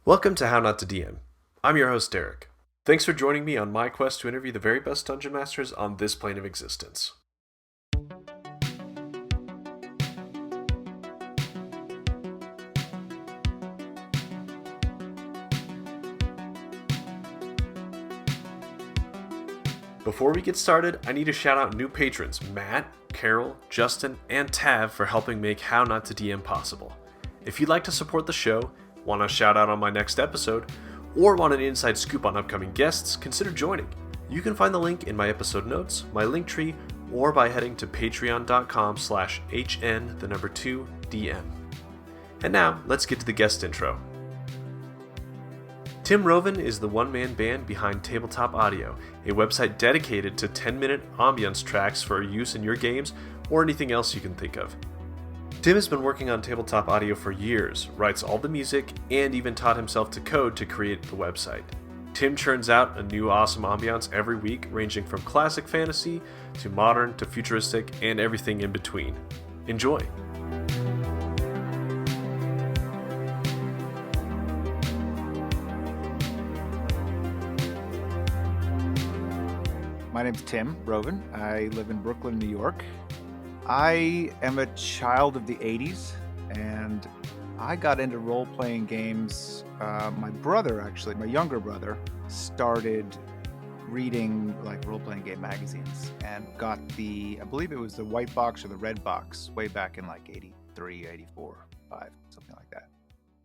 Welcome to How Not to DM. I'm your host, Derek. Thanks for joining me on my quest to interview the very best dungeon masters on this plane of existence. Before we get started, I need to shout out new patrons Matt, Carol, Justin, and Tav for helping make How Not to DM possible. If you'd like to support the show, want a shout out on my next episode, or want an inside scoop on upcoming guests, consider joining. You can find the link in my episode notes, my link tree, or by heading to patreon.com/HN2DM. And now, let's get to the guest intro. Tim Roven is the one-man band behind Tabletop Audio, a website dedicated to 10-minute ambience tracks for use in your games or anything else you can think of. Tim has been working on tabletop audio for years, writes all the music, and even taught himself to code to create the website. Tim churns out a new awesome ambiance every week, ranging from classic fantasy to modern to futuristic and everything in between. Enjoy! My name's Tim Roven. I live in Brooklyn, New York. I am a child of the 80s, and I got into role-playing games. My brother, actually, my younger brother, started reading like role-playing game magazines and got I believe it was the white box or the red box way back in like 83, 84, 5, something like that.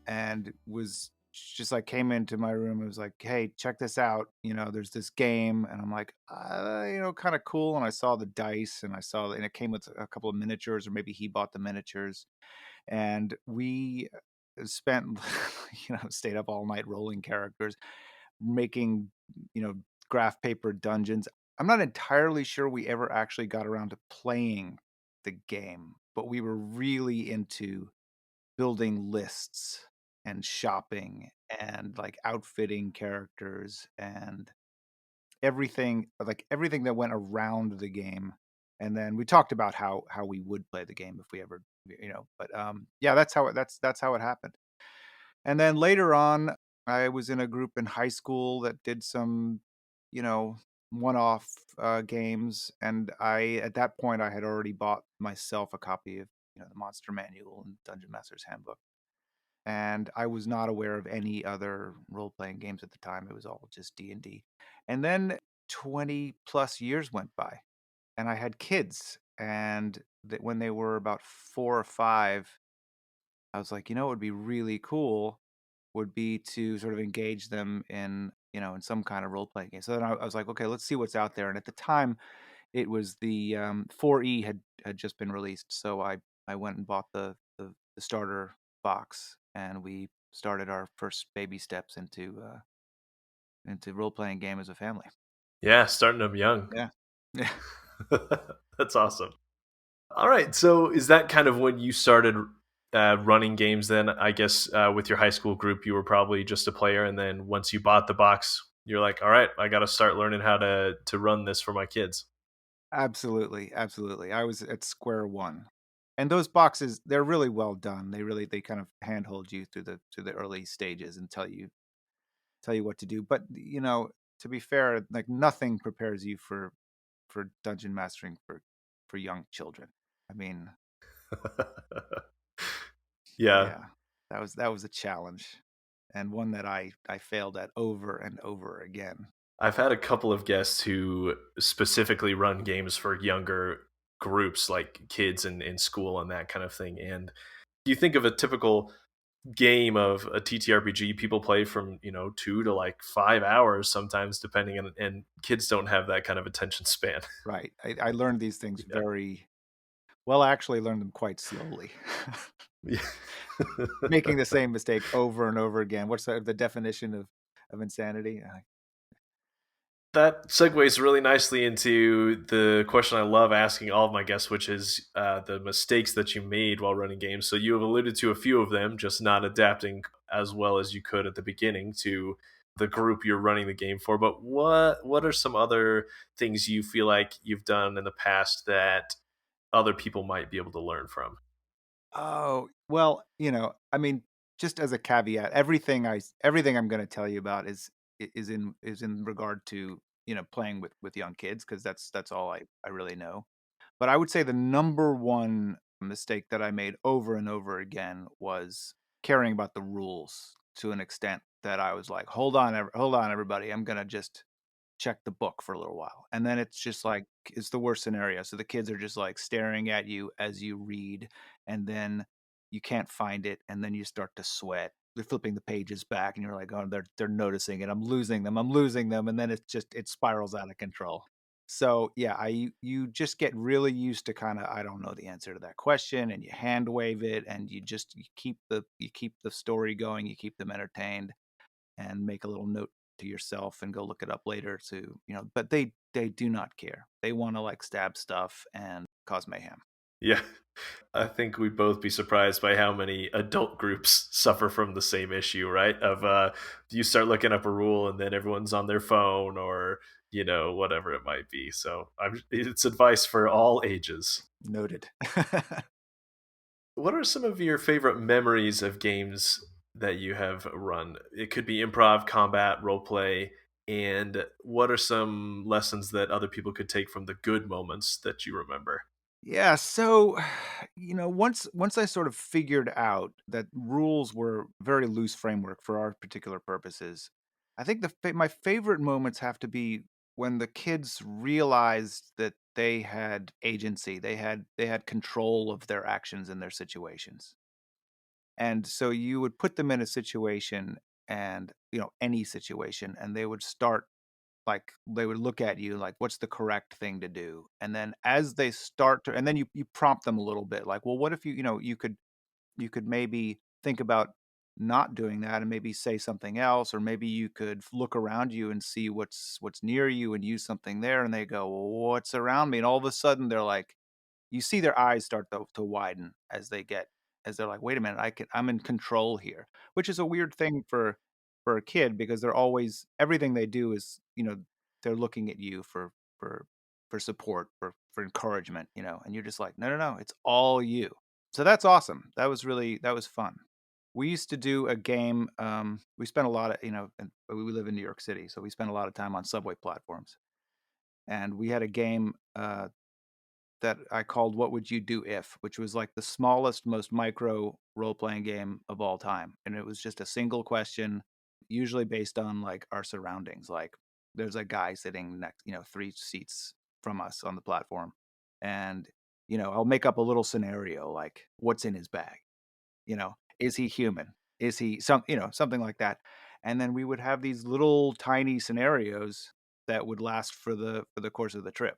And was just like came into my room and was like, hey, check this out, there's this game. And I'm like, kind of cool. And I saw the dice and and it came with a couple of miniatures, or maybe he bought the miniatures, and we spent stayed up all night rolling characters, making graph paper dungeons. I'm not entirely sure we ever actually got around to playing the game, but we were really into building lists and shopping and like outfitting characters and everything that went around the game. And then we talked about how we would play the game if we ever, but yeah, that's how it happened. And then later on, I was in a group in high school that did some, you know one-off games, and at that point I had already bought myself a copy of the Monster Manual and Dungeon Master's Handbook, and I was not aware of any other role-playing games at the time. It was all just D&D. And then 20 plus years went by, and I had kids, and that when they were about 4 or 5, I was like, what would be really cool would be to sort of engage them in, in some kind of role-playing game. So then I was like, okay, let's see what's out there. And at the time, it was the 4E had just been released, so I went and bought the starter box, and we started our first baby steps into role playing game as a family. Yeah, starting them young. Yeah, yeah. That's awesome. All right, so is that kind of when you started running games then? I guess with your high school group, you were probably just a player, and then once you bought the box, you're like, all right, I got to start learning how to run this for my kids. Absolutely, absolutely. I was at square one, and those boxes, they're really well done. They kind of handhold you through the early stages and tell you what to do. But to be fair, like nothing prepares you for dungeon mastering for young children. I mean, Yeah, yeah, that was a challenge, and one that I failed at over and over again. I've had a couple of guests who specifically run games for younger groups, like kids in school and that kind of thing. And you think of a typical game of a TTRPG, people play from 2 to like 5 hours sometimes, depending on, and kids don't have that kind of attention span. Right. I learned these things Yeah. very well. I actually learned them quite slowly, Yeah. making the same mistake over and over again. What's the definition of insanity? That segues really nicely into the question I love asking all of my guests, which is the mistakes that you made while running games. So you have alluded to a few of them, just not adapting as well as you could at the beginning to the group you're running the game for. But what are some other things you feel like you've done in the past that other people might be able to learn from? Oh, well, I mean, just as a caveat, everything I'm going to tell you about is in regard to playing with young kids because that's all I really know. But I would say the number one mistake that I made over and over again was caring about the rules to an extent that I was like, hold on, everybody, I'm gonna just check the book for a little while. And then it's just like it's the worst scenario. So the kids are just like staring at you as you read, and then you can't find it, and then you start to sweat. They're flipping the pages back, and you're like, oh, they're noticing it. I'm losing them, and then it spirals out of control. So yeah, I you just get really used to kind of I don't know the answer to that question, and you hand wave it, and you keep the story going, you keep them entertained, and make a little note to yourself and go look it up later to but they do not care. They want to like stab stuff and cause mayhem. Yeah. I think we'd both be surprised by how many adult groups suffer from the same issue, right? Of you start looking up a rule and then everyone's on their phone or whatever it might be. So it's advice for all ages. Noted. What are some of your favorite memories of games that you have run? It could be improv, combat, role play, and what are some lessons that other people could take from the good moments that you remember? Yeah, so once I sort of figured out that rules were very loose framework for our particular purposes, I think my favorite moments have to be when the kids realized that they had agency, they had control of their actions and their situations. And so you would put them in a situation and, any situation, and they would start like they would look at you like, what's the correct thing to do? And then as they start to, and then you prompt them a little bit like, well, what if you could maybe think about not doing that and maybe say something else, or maybe you could look around you and see what's near you and use something there. And they go, well, what's around me? And all of a sudden they're like, you see their eyes start to widen as they're like, wait a minute, I'm in control here, which is a weird thing for a kid because they're always everything they do is they're looking at you for for support, for encouragement, and you're just like, no, no, no, it's all you. So that's awesome. That was fun. We used to do a game. We spent a lot of and we live in New York City, so we spent a lot of time on subway platforms, and we had a game that I called "What Would You Do If," which was like the smallest, most micro role playing game of all time, and it was just a single question, usually based on like our surroundings. Like there's a guy sitting next, 3 seats from us on the platform, and I'll make up a little scenario like what's in his bag. Is he human? Is he something like that? And then we would have these little tiny scenarios that would last for the course of the trip,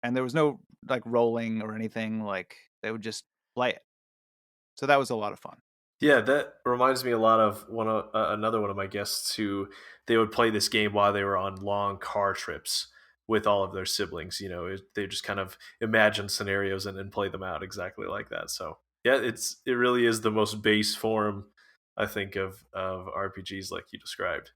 and there was no like rolling or anything. Like they would just play it. So that was a lot of fun. Yeah, that reminds me a lot of another one of my guests who they would play this game while they were on long car trips with all of their siblings. They just kind of imagine scenarios and then play them out exactly like that. So yeah, it really is the most base form, I think, of RPGs like you described.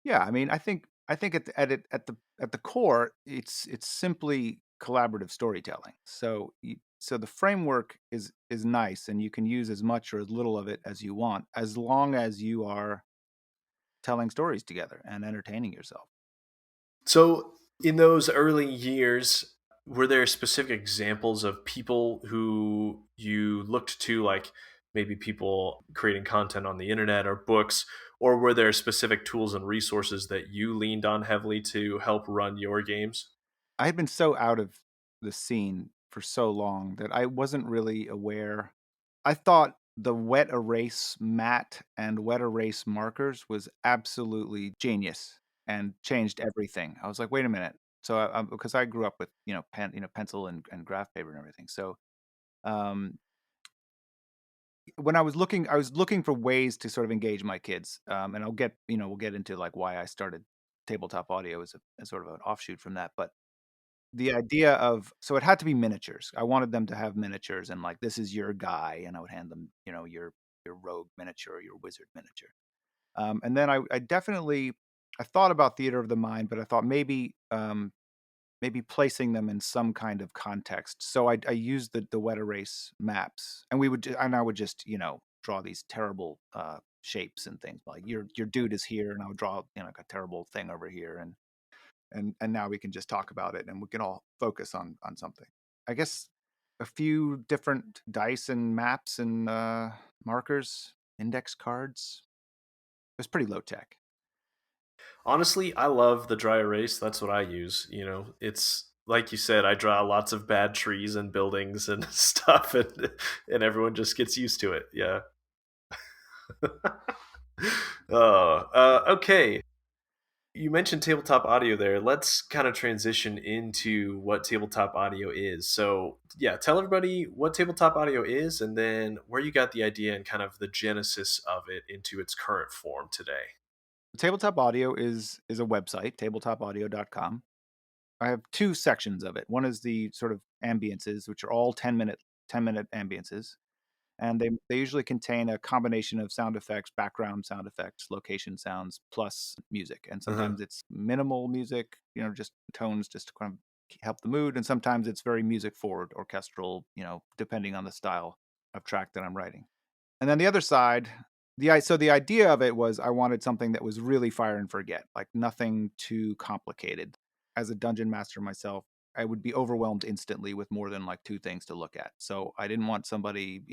Yeah, I mean, I think at the core, it's simply collaborative storytelling. So the framework is nice, and you can use as much or as little of it as you want, as long as you are telling stories together and entertaining yourself. So, in those early years, were there specific examples of people who you looked to, like maybe people creating content on the internet or books, or were there specific tools and resources that you leaned on heavily to help run your games? I had been so out of the scene for so long that I wasn't really aware. I thought the wet erase mat and wet erase markers was absolutely genius and changed everything. I was like, wait a minute. So, because I grew up with pencil and graph paper and everything. So, um, when I was looking for ways to sort of engage my kids. And we'll get into like why I started tabletop audio as sort of an offshoot from that. But the idea of so it had to be miniatures. I wanted them to have miniatures and like this is your guy, and I would hand them, your rogue miniature or your wizard miniature. And then I definitely I thought about theater of the mind, but I thought maybe placing them in some kind of context. So I used the wet erase maps, and I would just draw these terrible shapes and things. Like your dude is here, and I'll draw like a terrible thing over here, and now we can just talk about it, and we can all focus on something. I guess a few different dice and maps and markers, index cards. It was pretty low tech. Honestly, I love the dry erase. That's what I use. It's like you said, I draw lots of bad trees and buildings and stuff, and everyone just gets used to it. Yeah. Oh, okay. You mentioned tabletop audio there. Let's kind of transition into what tabletop audio is. So, yeah, tell everybody what tabletop audio is and then where you got the idea and kind of the genesis of it into its current form today. Tabletop Audio is a website, tabletopaudio.com. I have two sections of it. One is the sort of ambiences, which are all 10-minute ambiences. And they usually contain a combination of sound effects, background sound effects, location sounds, plus music. And Uh-huh. sometimes it's minimal music, just tones just to kind of help the mood. And sometimes it's very music forward, orchestral, depending on the style of track that I'm writing. And then the other side, so the idea of it was I wanted something that was really fire and forget, like nothing too complicated. As a dungeon master myself, I would be overwhelmed instantly with more than like two things to look at. So I didn't want somebody,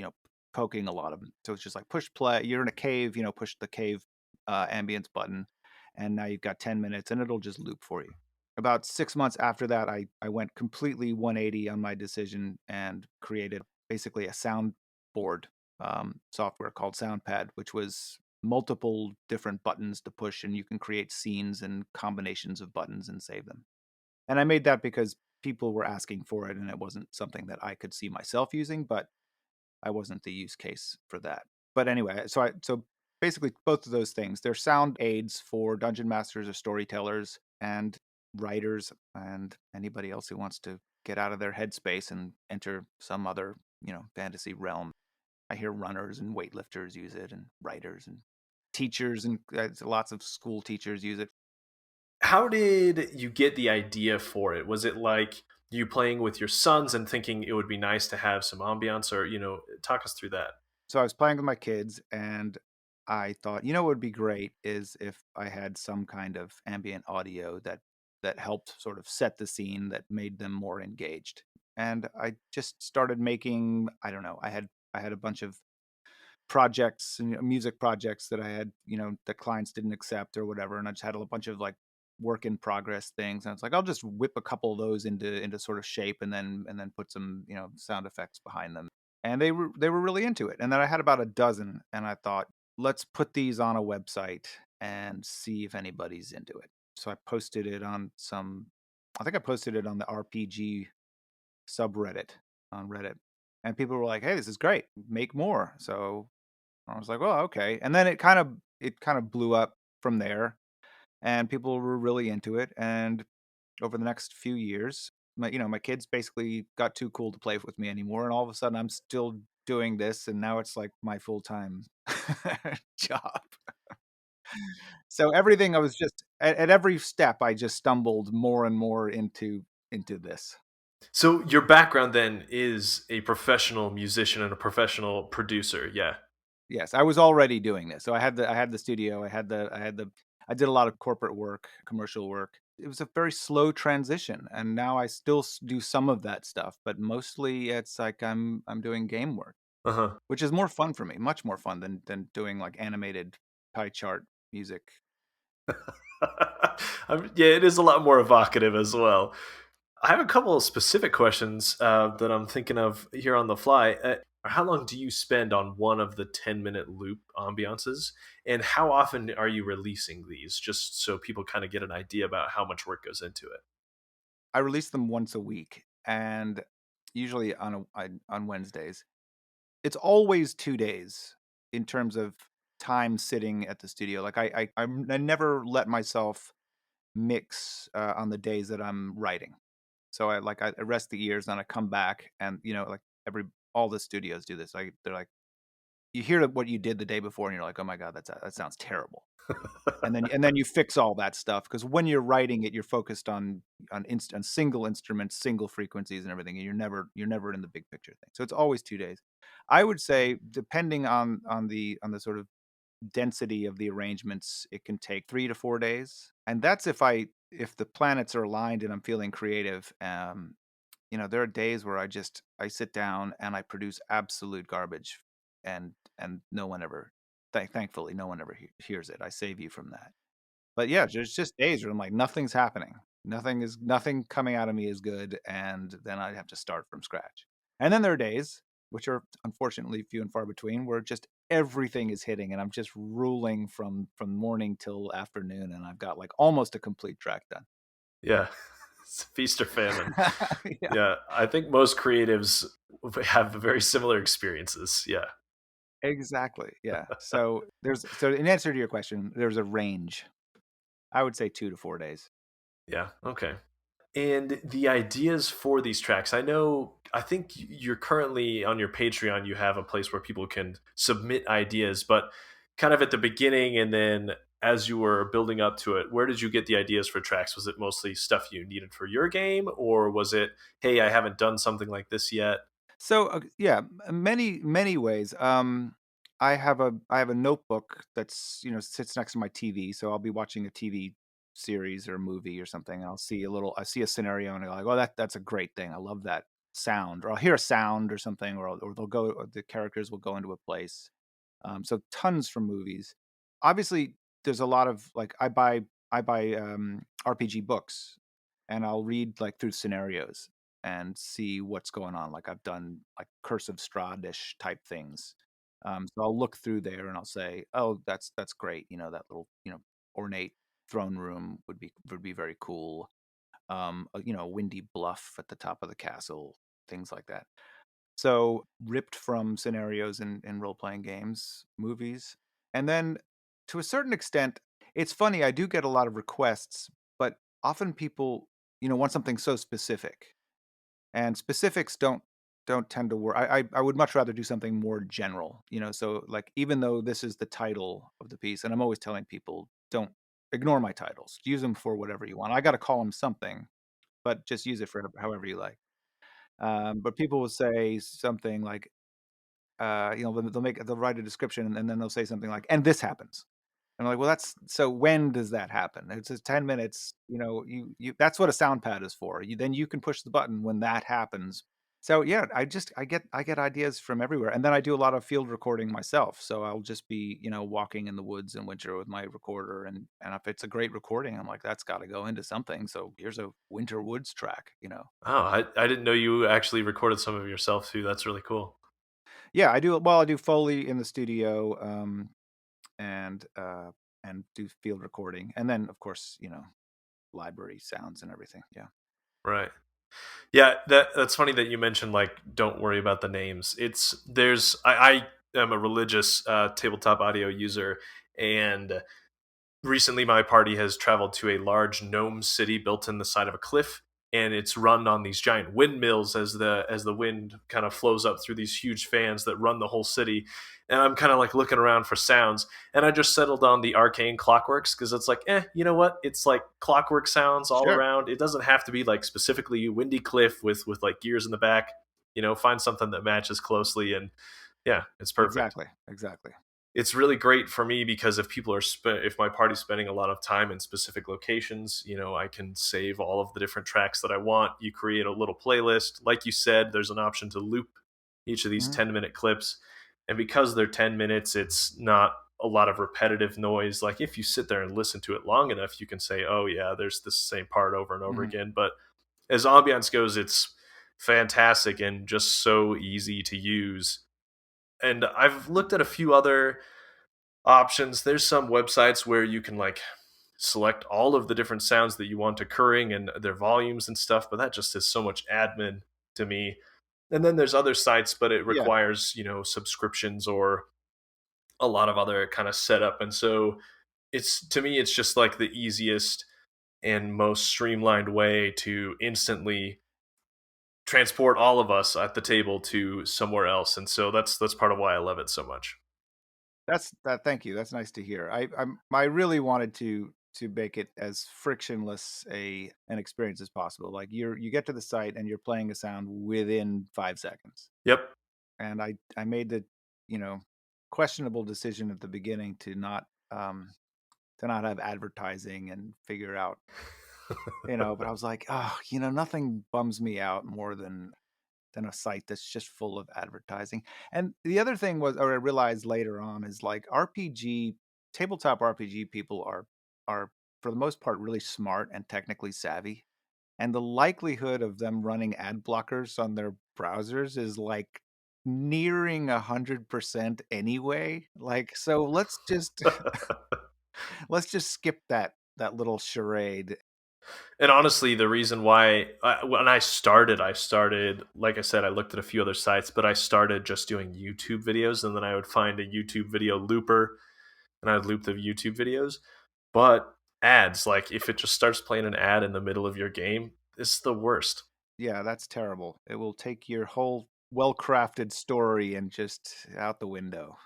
poking a lot of them. So it's just like push play. You're in a cave, push the cave ambience button, and now you've got 10 minutes, and it'll just loop for you. About 6 months after that, I went completely 180 on my decision and created basically a soundboard software called SoundPad, which was multiple different buttons to push, and you can create scenes and combinations of buttons and save them. And I made that because people were asking for it, and it wasn't something that I could see myself using, but I wasn't the use case for that. But anyway, so basically both of those things, they're sound aids for dungeon masters or storytellers and writers and anybody else who wants to get out of their headspace and enter some other, fantasy realm. I hear runners and weightlifters use it, and writers and teachers, and lots of school teachers use it. How did you get the idea for it? Was it like you playing with your sons and thinking it would be nice to have some ambiance, or talk us through that? So I was playing with my kids, and I thought, what would be great is if I had some kind of ambient audio that helped sort of set the scene, that made them more engaged. And I just started making, I don't know, I had a bunch of projects and music projects that I had, that clients didn't accept or whatever, and I just had a bunch of like work in progress things, and it's like I'll just whip a couple of those into sort of shape, and then put some sound effects behind them, and they were really into it. And then I had about a dozen, and I thought, let's put these on a website and see if anybody's into it. So I posted it on I think I posted it on the RPG subreddit on Reddit, and people were like, "Hey, this is great, make more." So I was like, "Well, okay." And then it kind of blew up from there, and people were really into it. And over the next few years, my kids basically got too cool to play with me anymore, and all of a sudden I'm still doing this, and now it's like my full-time job. So everything, I was just at every step I just stumbled more and more into this. So your background then is a professional musician and a professional producer. Yeah. Yes, I was already doing this. So I had the studio, I did a lot of corporate work, commercial work. It was a very slow transition, and now I still do some of that stuff, but mostly it's like I'm doing game work, Uh-huh. which is more fun for me, much more fun than doing like animated pie chart music. Yeah, it is a lot more evocative as well. I have a couple of specific questions that I'm thinking of here on the fly. How long do you spend on one of the 10-minute loop ambiances? And how often are you releasing these, just so people kind of get an idea about how much work goes into it? I release them once a week, and usually on Wednesdays. It's always 2 days in terms of time sitting at the studio. Like I never let myself mix on the days that I'm writing. So I rest the ears, and I come back, and like all the studios do this. Like they're like, you hear what you did the day before, and you're like, oh my god, that sounds terrible. And then you fix all that stuff, because when you're writing it, you're focused on on single instruments, single frequencies, and everything. And you're never in the big picture thing. So it's always 2 days. I would say, depending on the sort of density of the arrangements, it can take 3 to 4 days, and that's if the planets are aligned and I'm feeling creative. There are days where I sit down and I produce absolute garbage, and no one ever, thankfully, no one ever hears it. I save you from that. But yeah, there's just days where I'm like, nothing's happening. Nothing coming out of me is good, and then I have to start from scratch. And then there are days, which are unfortunately few and far between, where just everything is hitting, and I'm just ruling from morning till afternoon, and I've got like almost a complete track done. Yeah. It's feast or famine. Yeah, Yeah, I think most creatives have very similar experiences. Yeah. exactly. Yeah. So in answer to your question, there's a range. I would say 2 to 4 days. Yeah. Okay. And the ideas for these tracks, I think you're currently on your Patreon, you have a place where people can submit ideas, but kind of at the beginning and then as you were building up to it, where did you get the ideas for tracks? Was it mostly stuff you needed for your game, or was it, hey, I haven't done something like this yet? So yeah, many ways. I have a notebook that's sits next to my TV, so I'll be watching a TV series or a movie or something. I see a scenario and I go like, oh, that's a great thing. I love that sound, or I'll hear a sound or something, or the characters will go into a place. So tons from movies. Obviously, there's a lot of like I buy RPG books, and I'll read like through scenarios and see what's going on. Like I've done like Curse of Strahd-ish type things. So I'll look through there and I'll say, oh, that's great. That little ornate throne room would be very cool. A windy bluff at the top of the castle, things like that. So ripped from scenarios in role playing games, movies, and then to a certain extent, it's funny. I do get a lot of requests, but often people want something so specific, and specifics don't tend to work. I would much rather do something more general. So like, even though this is the title of the piece, and I'm always telling people, don't ignore my titles. Use them for whatever you want. I got to call them something, but just use it for however you like. But people will say something like, they'll write a description, and then they'll say something like, and this happens. And I'm like, well, so when does that happen? It says 10 minutes. That's what a sound pad is for. Then you can push the button when that happens. So yeah, I get ideas from everywhere, and then I do a lot of field recording myself. So I'll just be walking in the woods in winter with my recorder, and if it's a great recording, I'm like, that's got to go into something. So here's a winter woods track. Oh, I didn't know you actually recorded some of yourself too. That's really cool. Yeah, I do. Well, I do Foley in the studio, and do field recording, and then of course library sounds and everything. Yeah. Right. Yeah, that's funny that you mentioned like don't worry about the names. I am a religious tabletop audio user, and recently my party has traveled to a large gnome city built in the side of a cliff, and it's run on these giant windmills as the wind kind of flows up through these huge fans that run the whole city. And I'm kind of like looking around for sounds, and I just settled on the arcane clockworks because it's like, you know what, it's like clockwork sounds all Sure. around. It doesn't have to be like specifically windy cliff with like gears in the back. Find something that matches closely, and yeah, it's perfect. Exactly. Exactly. It's really great for me because if my party's spending a lot of time in specific locations, I can save all of the different tracks that I want. You create a little playlist. Like you said, there's an option to loop each of these Hmm. 10-minute clips. And because they're 10 minutes, it's not a lot of repetitive noise. Like if you sit there and listen to it long enough, you can say, oh, yeah, there's this same part over and over Hmm. again. But as ambiance goes, it's fantastic and just so easy to use. And I've looked at a few other options. There's some websites where you can like select all of the different sounds that you want occurring and their volumes and stuff, but that just is so much admin to me. And then there's other sites, but it Yeah. requires, subscriptions or a lot of other kind of setup. And so it's to me, it's just like the easiest and most streamlined way to instantly transport all of us at the table to somewhere else. And so that's part of why I love it so much. Thank you. That's nice to hear. I really wanted to to make it as frictionless an experience as possible. Like you get to the site and you're playing a sound within 5 seconds. Yep. And I made the, you know, questionable decision at the beginning to not have advertising and figure out, but I was like, oh, nothing bums me out more than a site that's just full of advertising. And the other thing was, or I realized later on, is like tabletop RPG people are for the most part really smart and technically savvy. And the likelihood of them running ad blockers on their browsers is like nearing 100% anyway. Like, so let's just skip that little charade. And honestly, the reason why when I started, like I said, I looked at a few other sites, but I started just doing YouTube videos, and then I would find a YouTube video looper, and I would loop the YouTube videos. But ads, like if it just starts playing an ad in the middle of your game, it's the worst. Yeah, that's terrible. It will take your whole well-crafted story and just out the window.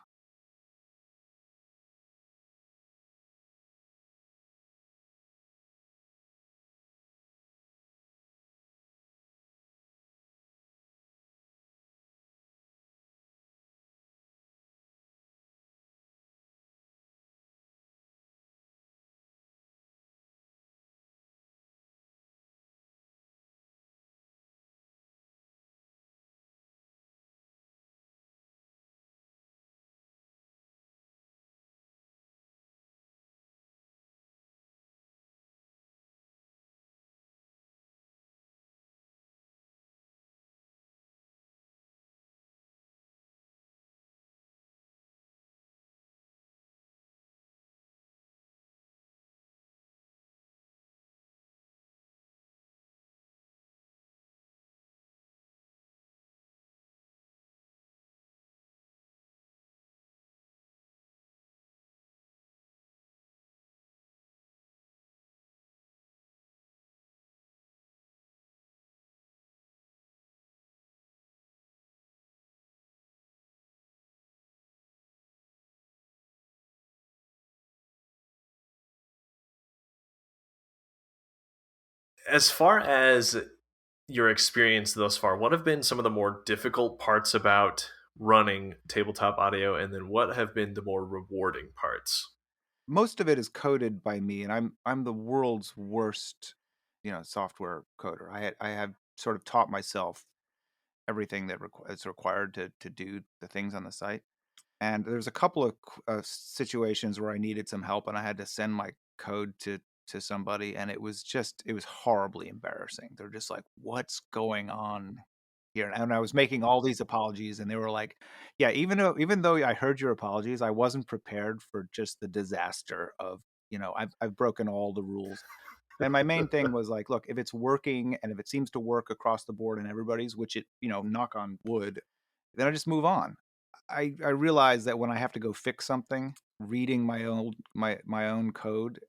As far as your experience thus far, what have been some of the more difficult parts about running tabletop audio, and then what have been the more rewarding parts? Most of it is coded by me, and I'm the world's worst, software coder. I have sort of taught myself everything that is required to do the things on the site. And there's a couple of situations where I needed some help, and I had to send my code to somebody, and it was horribly embarrassing. They're just like, "What's going on here?" And I was making all these apologies, and they were like, "Yeah, even though I heard your apologies, I wasn't prepared for just the disaster of, I've broken all the rules." And my main thing was like, look, if it's working and if it seems to work across the board and everybody's, which it, knock on wood, then I just move on. I realize that when I have to go fix something, reading my own code,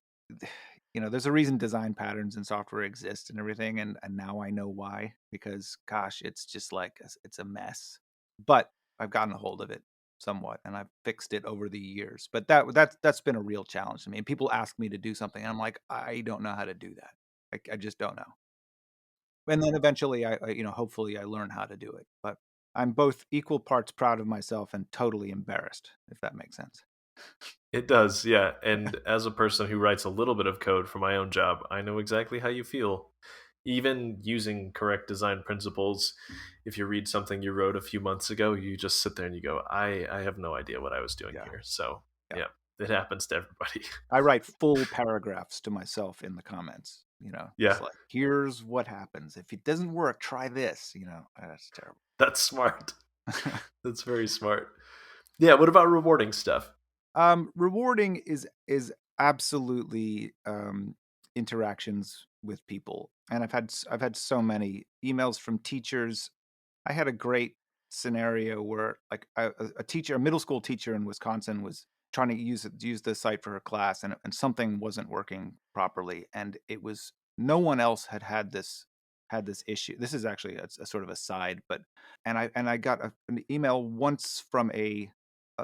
there's a reason design patterns in software exist and everything, and now I know why, because gosh, it's just like it's a mess. But I've gotten a hold of it somewhat, and I've fixed it over the years. But that's been a real challenge to me. And people ask me to do something, and I'm like, I don't know how to do that. I just don't know. And then eventually, hopefully, I learn how to do it. But I'm both equal parts proud of myself and totally embarrassed, if that makes sense. It does, yeah. And as a person who writes a little bit of code for my own job, I know exactly how you feel. Even using correct design principles, if you read something you wrote a few months ago, you just sit there and you go, I have no idea what I was doing Yeah, here. So, yeah. yeah, it happens to everybody. I write full paragraphs to myself in the comments. Just Yeah, like, here's what happens if it doesn't work. Try this. That's terrible. that's smart. That's very smart. Yeah, what about rewarding stuff? Rewarding is absolutely interactions with people, and I've had so many emails from teachers. I had a great scenario where like a teacher, a middle school teacher in Wisconsin, was trying to use the site for her class, and something wasn't working properly, and it was no one else had this issue. This is actually a sort of a side, but and I got an email once from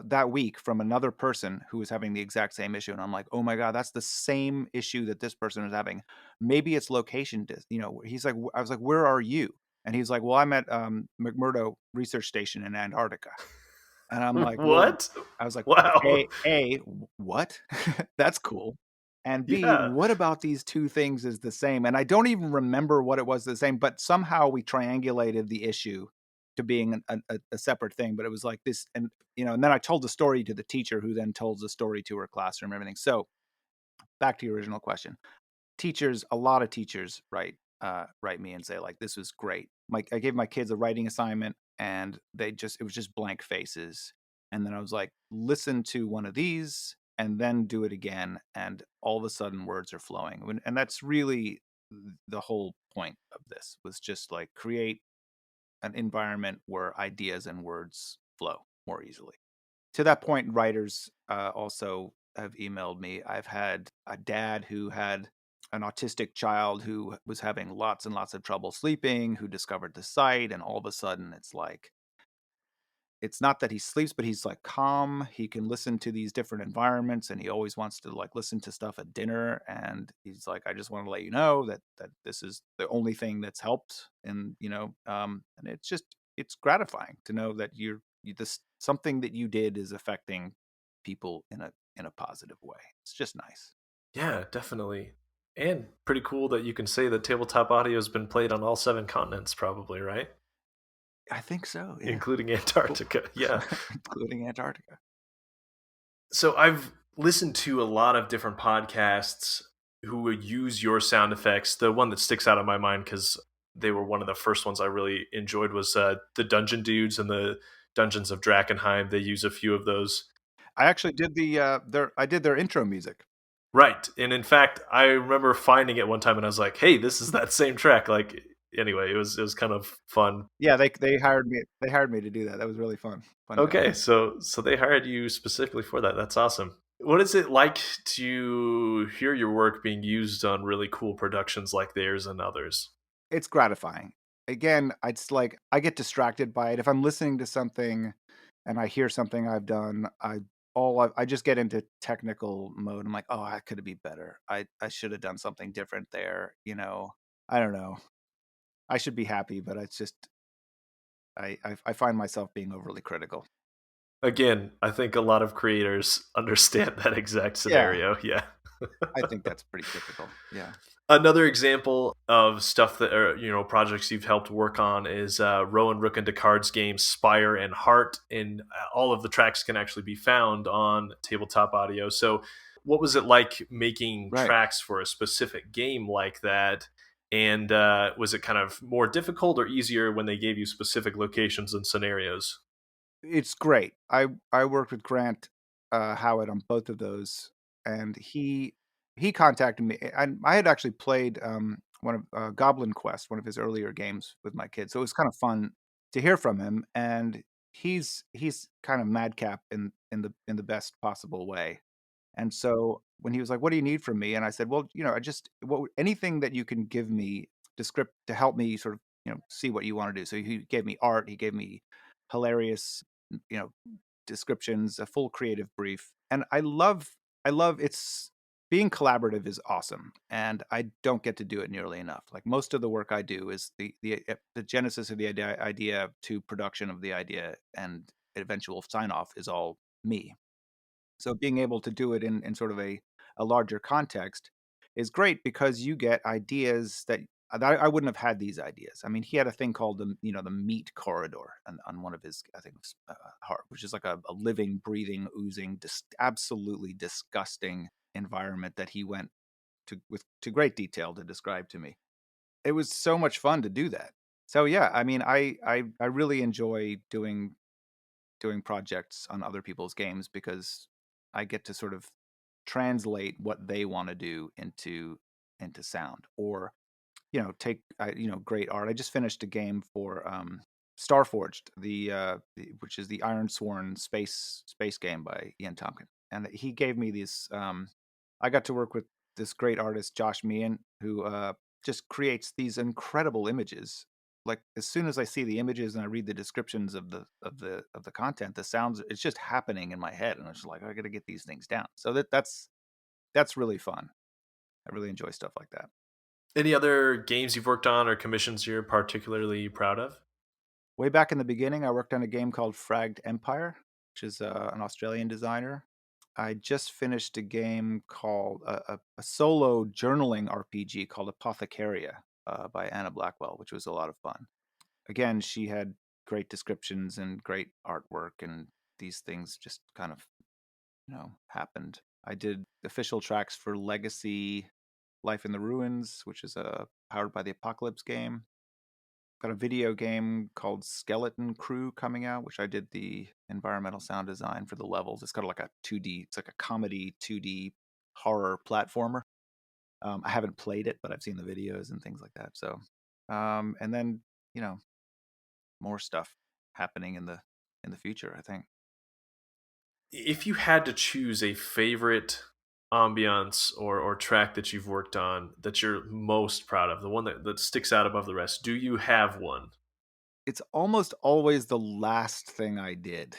that week from another person who was having the exact same issue, and I'm like, oh my god, that's the same issue that this person is having. Maybe it's location. He's like, I was like, where are you? And he's like, well, I'm at McMurdo Research Station in Antarctica. And I'm like, well, What? I was like, Wow. what? That's cool. And B, Yeah. what about these two things is the same? And I don't even remember what it was the same, but somehow we triangulated the issue to being a separate thing. But it was like this, and then I told the story to the teacher, who then told the story to her classroom and everything. So back to your original question, teachers, a lot of teachers write me and say like, this was great. Like I gave my kids a writing assignment, and it was just blank faces. And then I was like, listen to one of these and then do it again, and all of a sudden words are flowing. And that's really the whole point of this, was just like create an environment where ideas and words flow more easily. To that point, writers also have emailed me. I've had a dad who had an autistic child who was having lots and lots of trouble sleeping, who discovered the site, and all of a sudden it's like, it's not that he sleeps, but he's like calm. He can listen to these different environments, and he always wants to like listen to stuff at dinner. And he's like, I just want to let you know that this is the only thing that's helped. And and it's gratifying to know that this something that you did is affecting people in a positive way. It's just nice. Yeah, definitely. And pretty cool that you can say that tabletop audio has been played on all 7 continents, probably, right? I think so. Yeah, Including cool. Antarctica. Yeah. Including Antarctica. So I've listened to a lot of different podcasts who would use your sound effects. The one that sticks out in my mind, because they were one of the first ones I really enjoyed, was the Dungeon Dudes and the Dungeons of Drakkenheim. They use a few of those. I actually did I did their intro music. Right. And in fact, I remember finding it one time and I was like, hey, this is that same track. Like, anyway, it was kind of fun. Yeah, they hired me. They hired me to do that. That was really fun. Fun job. Okay, so they hired you specifically for that. That's awesome. What is it like to hear your work being used on really cool productions like theirs and others? It's gratifying. Again, it's like I get distracted by it. If I'm listening to something and I hear something I've done, I just get into technical mode. I'm like, oh, I could be better. I should have done something different there. I don't know. I should be happy, but it's just I find myself being overly critical. Again, I think a lot of creators understand that exact Yeah, scenario. Yeah. I think that's pretty typical. Yeah. Another example of stuff that are, projects you've helped work on is Rowan Rook and Descartes' games Spire and Heart, and all of the tracks can actually be found on Tabletop Audio. So, what was it like making Right. tracks for a specific game like that? And was it kind of more difficult or easier when they gave you specific locations and scenarios? It's great. I worked with Grant Howard on both of those, and he contacted me. And I had actually played one of Goblin Quest, one of his earlier games, with my kids, so it was kind of fun to hear from him. And he's kind of madcap in the best possible way. And so when he was like, "What do you need from me?" and I said, "Well, I just anything that you can give me to script to help me sort of see what you want to do." So he gave me art, he gave me hilarious you know descriptions, a full creative brief. And I love it's being collaborative is awesome, and I don't get to do it nearly enough. Like most of the work I do is the genesis of the idea to production of the idea, and eventual sign off is all me. So being able to do it in sort of a larger context is great, because you get ideas that I wouldn't have had these ideas. I mean, he had a thing called the meat corridor on one of his, I think, heart, which is like a living, breathing, oozing, absolutely disgusting environment that he went to great detail to describe to me. It was so much fun to do that. So yeah, I mean, I really enjoy doing projects on other people's games, because I get to sort of translate what they want to do into sound, or take great art. I just finished a game for Starforged, which is the Iron Sworn space game by Ian Tompkins, and he gave me these. I got to work with this great artist Josh Meehan, who just creates these incredible images like as soon as I see the images and I read the descriptions of the content, the sounds, it's just happening in my head, and I'm just like, I got to get these things down. So that's really fun. I really enjoy stuff like that. Any other games you've worked on or commissions you're particularly proud of? Way back in the beginning, I worked on a game called Fragged Empire, which is an Australian designer. I just finished a game called a solo journaling RPG called Apothecaria by Anna Blackwell, which was a lot of fun. Again, she had great descriptions and great artwork, and these things just kind of, happened. I did official tracks for Legacy Life in the Ruins, which is a powered by the Apocalypse game. Got a video game called Skeleton Crew coming out, which I did the environmental sound design for the levels. It's kind of like a 2D, it's like a comedy 2D horror platformer. I haven't played it, but I've seen the videos and things like that. So, and then, you know, more stuff happening in the future, I think. If you had to choose a favorite ambiance or track that you've worked on that you're most proud of, the one that sticks out above the rest, do you have one? It's almost always the last thing I did.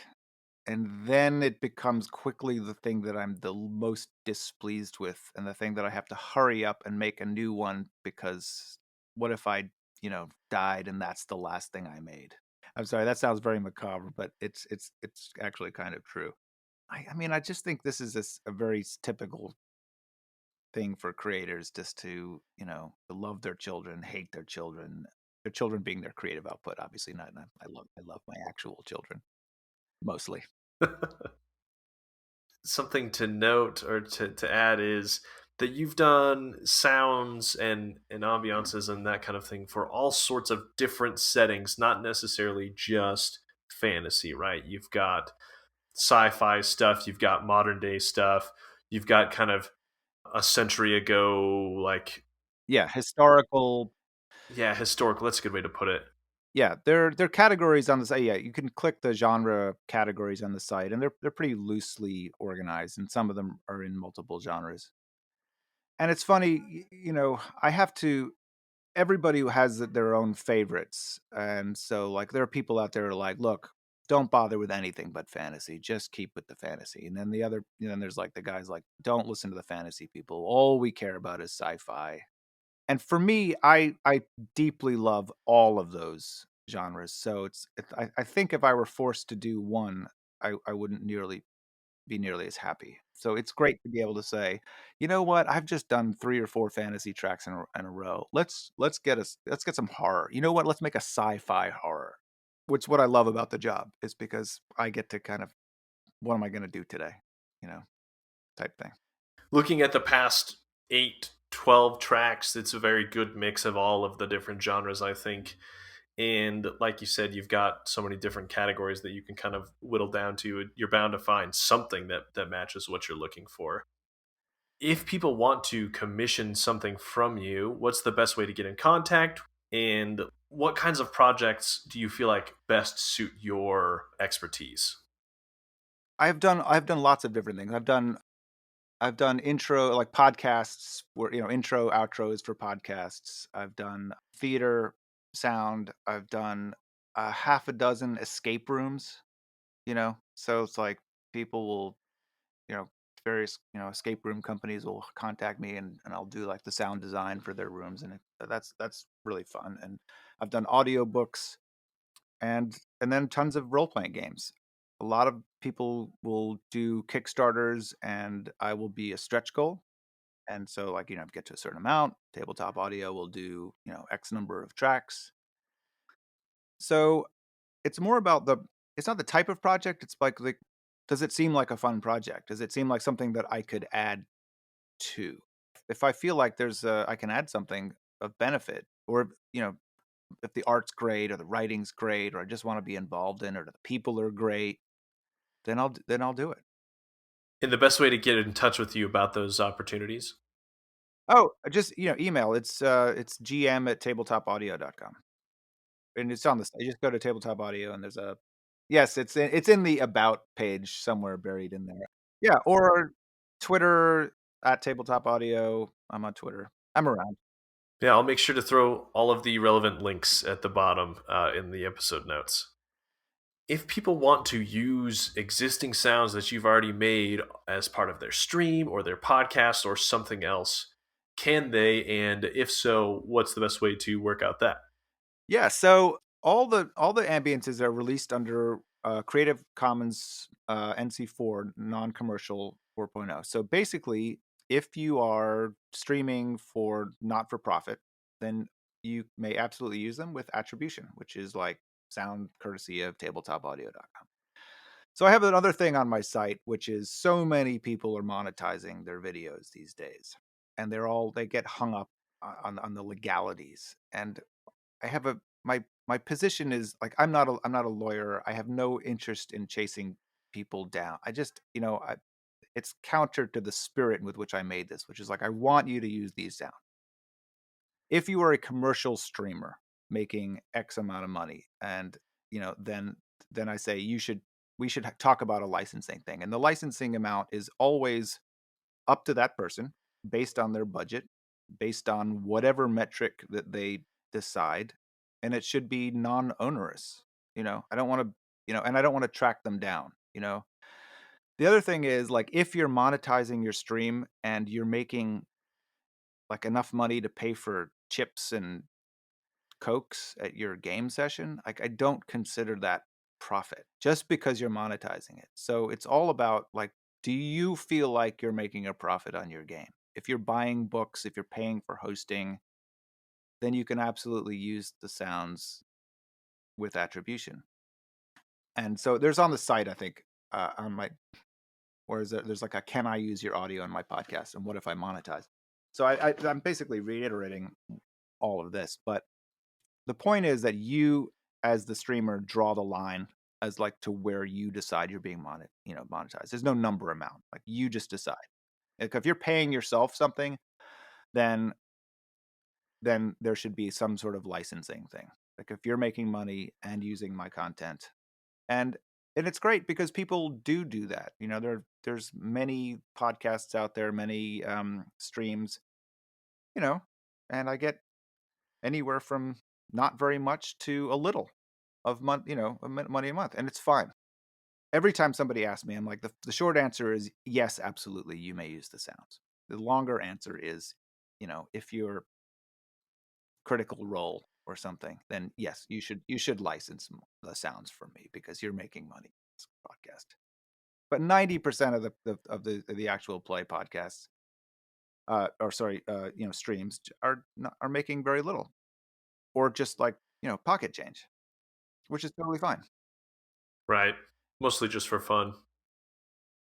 And then it becomes quickly the thing that I'm the most displeased with, and the thing that I have to hurry up and make a new one, because what if I, died and that's the last thing I made? I'm sorry, that sounds very macabre, but it's actually kind of true. I mean, I just think this is a very typical thing for creators, just to, to love their children, hate their children being their creative output. Obviously not. I love my actual children mostly. Something to note or to add is that you've done sounds and ambiances and that kind of thing for all sorts of different settings, not necessarily just fantasy, right? You've got sci-fi stuff, you've got modern day stuff, you've got kind of a century ago, like, Yeah, historical. yeah, historical. That's a good way to put it. Yeah, they're categories on the site. Yeah, you can click the genre categories on the site, and they're pretty loosely organized, and some of them are in multiple genres. And it's funny, I have to. Everybody who has their own favorites, and so like there are people out there who are like, look, don't bother with anything but fantasy. Just keep with the fantasy. And then there's like the guys like, don't listen to the fantasy people. All we care about is sci-fi. And for me, I deeply love all of those genres. So I think if I were forced to do one, I wouldn't be nearly as happy. So it's great to be able to say, you know what, I've just done 3 or 4 fantasy tracks in a row. Let's get some horror. You know what? Let's make a sci-fi horror. Which what I love about the job is because I get to kind of, what am I going to do today? You know, type thing. Looking at the past 8, 12 tracks, it's a very good mix of all of the different genres, I think. And like you said, you've got so many different categories that you can kind of whittle down to. You're bound to find something that matches what you're looking for. If people want to commission something from you, what's the best way to get in contact? And what kinds of projects do you feel like best suit your expertise? I've done lots of different things. I've done intro, like podcasts, where intro outros for podcasts. I've done theater sound. I've done a half a dozen escape rooms. So it's like people will, you know various escape room companies will contact me, and I'll do like the sound design for their rooms, and that's really fun. And I've done audiobooks, and then tons of role playing games. A lot of people will do Kickstarters, and I will be a stretch goal. And so, like, get to a certain amount, Tabletop Audio will do, X number of tracks. So it's more about it's not the type of project. It's like, does it seem like a fun project? Does it seem like something that I could add to? If I feel like I can add something of benefit, or, if the art's great or the writing's great, or I just want to be involved in it, or the people are great, then I'll do it. And the best way to get in touch with you about those opportunities? Oh, just email. It's gm@tabletopaudio.com. And it's on the site. You just go to Tabletop Audio, and there's a yes, it's in the about page somewhere buried in there. Yeah, or Twitter @Tabletop Audio. I'm on Twitter. I'm around. Yeah, I'll make sure to throw all of the relevant links at the bottom in the episode notes. If people want to use existing sounds that you've already made as part of their stream or their podcast or something else, can they? And if so, what's the best way to work out that? Yeah, so all the ambiences are released under Creative Commons NC4 non-commercial 4.0. So basically, if you are streaming for not for profit, then you may absolutely use them with attribution, which is like sound courtesy of tabletopaudio.com. So I have another thing on my site, which is so many people are monetizing their videos these days, and they get hung up on the legalities. And I have a my position is like I'm not a lawyer. I have no interest in chasing people down. I just it's counter to the spirit with which I made this, which is like I want you to use these sounds. If you are a commercial streamer making X amount of money, and then I say we should talk about a licensing thing, and the licensing amount is always up to that person based on their budget, based on whatever metric that they decide, and it should be non-onerous. I don't want to, and I don't want to track them down. The other thing is like if you're monetizing your stream and you're making like enough money to pay for chips and cokes at your game session, like I don't consider that profit just because you're monetizing it. So it's all about like, do you feel like you're making a profit on your game? If you're buying books, if you're paying for hosting, then you can absolutely use the sounds with attribution. And so there's on the site, I think, on my, where is there's like a can I use your audio on my podcast? And what if I monetize? So I'm basically reiterating all of this, but the point is that you, as the streamer, draw the line as like to where you decide you're being monetized. There's no number amount. Like you just decide. Like if you're paying yourself something, then there should be some sort of licensing thing. Like if you're making money and using my content, and it's great because people do that. There's many podcasts out there, many streams, you know, and I get anywhere from not very much to a little of money a month, and it's fine. Every time somebody asks me, I'm like, the short answer is yes, absolutely, you may use the sounds. The longer answer is, if you're Critical Role or something, then yes, you should license the sounds from me because you're making money on this podcast. But 90% of the actual play podcasts, or sorry, streams are making very little, or just like pocket change, which is totally fine. Right. Mostly just for fun.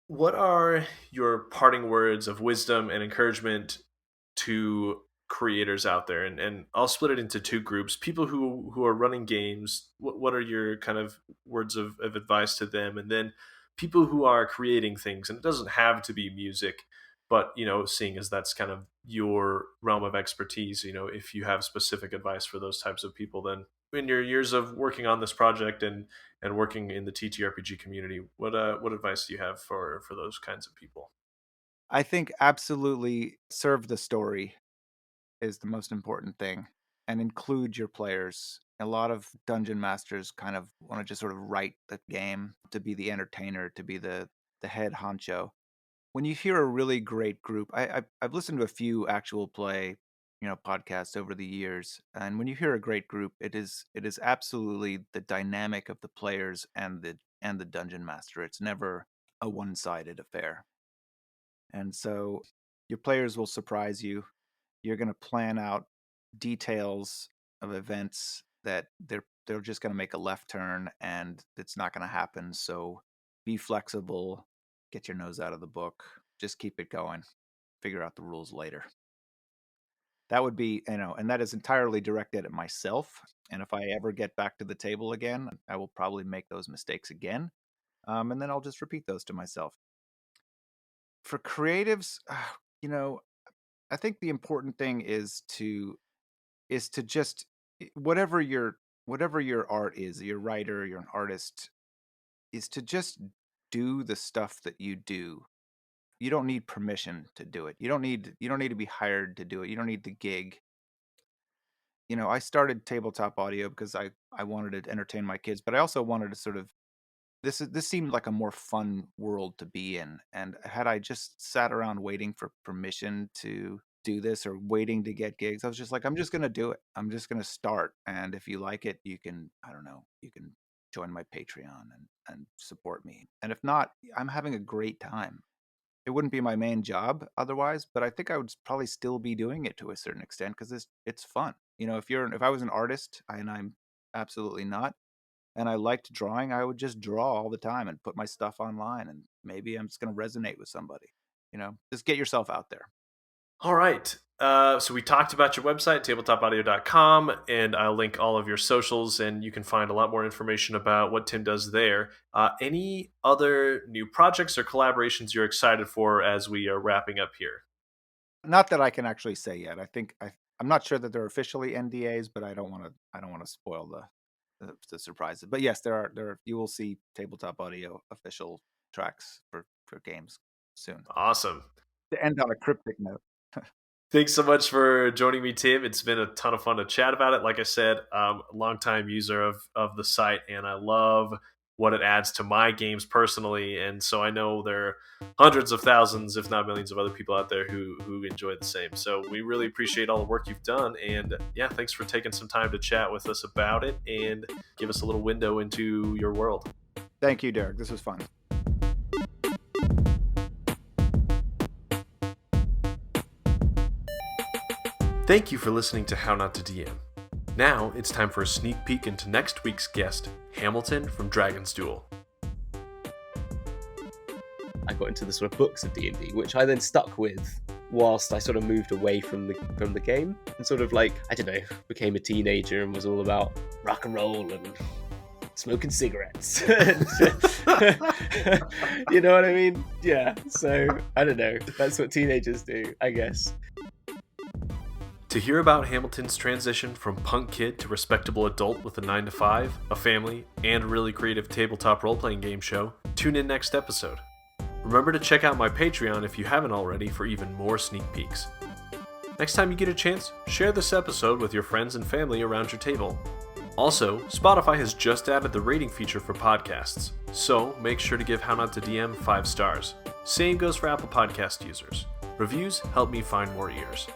What are your parting words of wisdom and encouragement to creators out there? And I'll split it into two groups. People who are running games, what are your kind of words of advice to them? And then people who are creating things, and it doesn't have to be music, but seeing as that's kind of your realm of expertise, if you have specific advice for those types of people, then in your years of working on this project and working in the TTRPG community, what advice do you have for those kinds of people? I think absolutely serve the story is the most important thing, and include your players. A lot of dungeon masters kind of want to just sort of write the game to be the entertainer, to be the head honcho. When you hear a really great group, I've listened to a few actual play, podcasts over the years, and when you hear a great group, it is absolutely the dynamic of the players and the dungeon master. It's never a one-sided affair. And so your players will surprise you. You're going to plan out details of events that they're just going to make a left turn and it's not going to happen. So be flexible, get your nose out of the book, just keep it going, figure out the rules later. That would be, and that is entirely directed at myself. And if I ever get back to the table again, I will probably make those mistakes again. And then I'll just repeat those to myself. For creatives, you know, I think the important thing is to just whatever your art is, you're a writer, you're an artist, is to just do the stuff that you do. You don't need permission to do it. You don't need to be hired to do it. You don't need the gig. I started tabletop audio because I wanted to entertain my kids, but I also wanted to sort of this seemed like a more fun world to be in. And had I just sat around waiting for permission to do this or waiting to get gigs, I was just like, I'm just gonna do it. I'm just gonna start. And if you like it, you can, I don't know, you can join my Patreon and support me. And if not, I'm having a great time. It wouldn't be my main job otherwise, but I think I would probably still be doing it to a certain extent because it's fun. If I was an artist, and I'm absolutely not, and I liked drawing, I would just draw all the time and put my stuff online, and maybe I'm just going to resonate with somebody. Just get yourself out there. All right. So we talked about your website, tabletopaudio.com, and I'll link all of your socials, and you can find a lot more information about what Tim does there. Any other new projects or collaborations you're excited for as we are wrapping up here? Not that I can actually say yet. I'm not sure that they're officially NDAs, but I don't want to spoil the surprises. But yes, you will see Tabletop Audio official tracks for games soon. Awesome. To end on a cryptic note. Thanks so much for joining me, Tim. It's been a ton of fun to chat about it. Like I said, I'm a longtime user of the site, and I love what it adds to my games personally. And so I know there are hundreds of thousands, if not millions, of other people out there who enjoy the same. So we really appreciate all the work you've done. And yeah, thanks for taking some time to chat with us about it and give us a little window into your world. Thank you, Derek. This was fun. Thank you for listening to How Not to DM. Now it's time for a sneak peek into next week's guest, Hamilton from Dragon's Duel. I got into the sort of books of D&D, which I then stuck with whilst I sort of moved away from the game and sort of became a teenager and was all about rock and roll and smoking cigarettes. You know what I mean? Yeah. So I don't know. That's what teenagers do, I guess. To hear about Hamilton's transition from punk kid to respectable adult with a 9-to-5, a family, and a really creative tabletop role-playing game show, tune in next episode. Remember to check out my Patreon if you haven't already for even more sneak peeks. Next time you get a chance, share this episode with your friends and family around your table. Also, Spotify has just added the rating feature for podcasts, so make sure to give How Not to DM 5 stars. Same goes for Apple Podcast users. Reviews help me find more ears.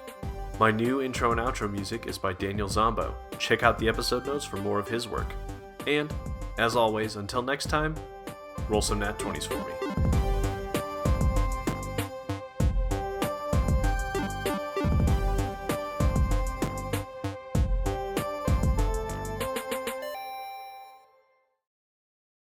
My new intro and outro music is by Danijel Zambo. Check out the episode notes for more of his work. And, as always, until next time, roll some nat 20s for me.